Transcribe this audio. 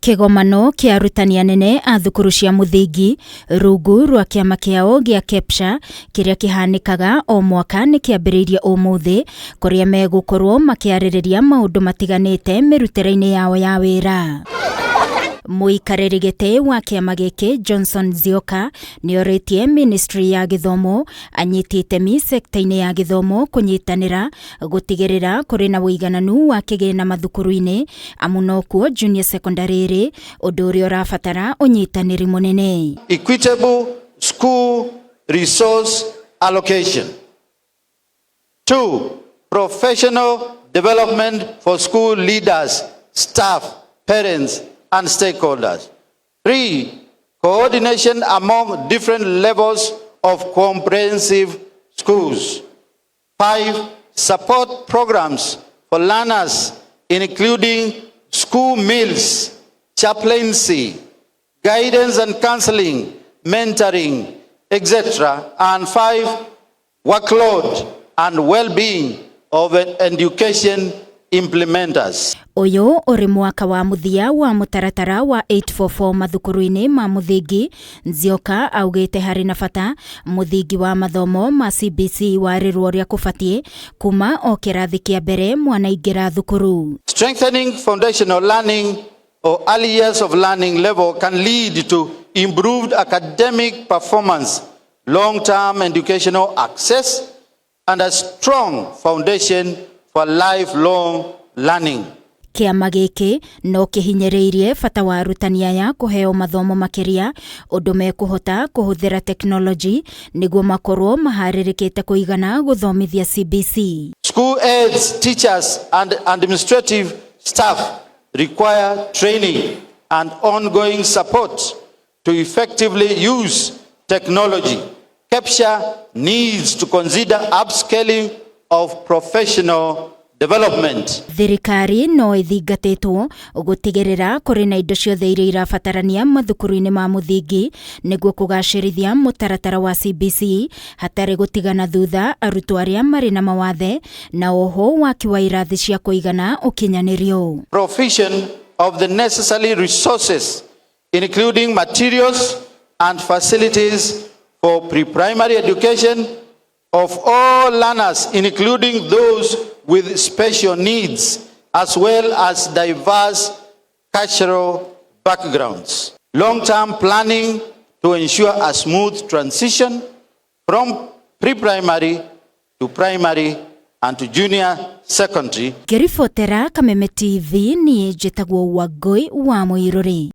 Kigomano kia ARUTANI anene a thukuru cia muthingi rungu rwa kiama kiao gia KEPSHA kiria kihanikaga o mwaka ni kiambiriirie umuthi kuria megukorwo makiaririria maundu matiganite mirutire-ini yao ya wira. Muikariri giti wa kiama giki Johnson Zioka nioritie Ministry ya Githomo anyiti itemi SEKTA-INI ya Githomo kunyitanira gutigirira kuri na WUIGANANU wa KIGINA mathukuru-ini amuno kuo junior secondary undu uria urabatara unyitaniri munene. Equitable school resource allocation. 2. Professional development for school leaders, staff, parents and stakeholders. 3. Coordination among different levels of comprehensive schools. 5. Support programs for learners including school meals, chaplaincy, guidance and counseling, mentoring, etc. And 5. Workload and well-being of education implementers. Uyu uri mwaka wa muthia wa mutaratara wa 844 mathukuru-ini ma muthingi. Nzioka augite hari na bata muthingi wa mathomo ma CBC warirwo ria kubatie kuma o kirathi kia mbere mwana ingira thukuru. Strengthening foundational learning or early years of learning level can lead to improved academic performance, long-term educational access and a strong foundation for lifelong learning. Kiama giki no kihinyiriirie bata wa arutani aya kuheo mathomo makiria undu mekuhota kuhuthira technology niguo makorwo maharirikite kuigana guthomithia CBC. School aides, teachers and administrative staff require training and ongoing support to effectively use technology. KEPSHA needs to consider upscaling of professional development. Thirikari no ithingatitwo gutigirira kuri na indo ciothe iria irabatarania mathukuru-ini ma muthingi niguo kugacirithia mutaratara wa CBC hatari gutigana thutha arutwo aria mari na mawathe na oho waki wa irathi cia kuigana ukinyanirio. Provision of the necessary resources including materials and facilities for pre-primary education of all learners including those with special needs as well as diverse cultural backgrounds. Long-term planning to ensure a smooth transition from pre-primary to primary and to junior secondary. Kiribotera Kameme TV ni njitagwo Wangui wa Muiruri.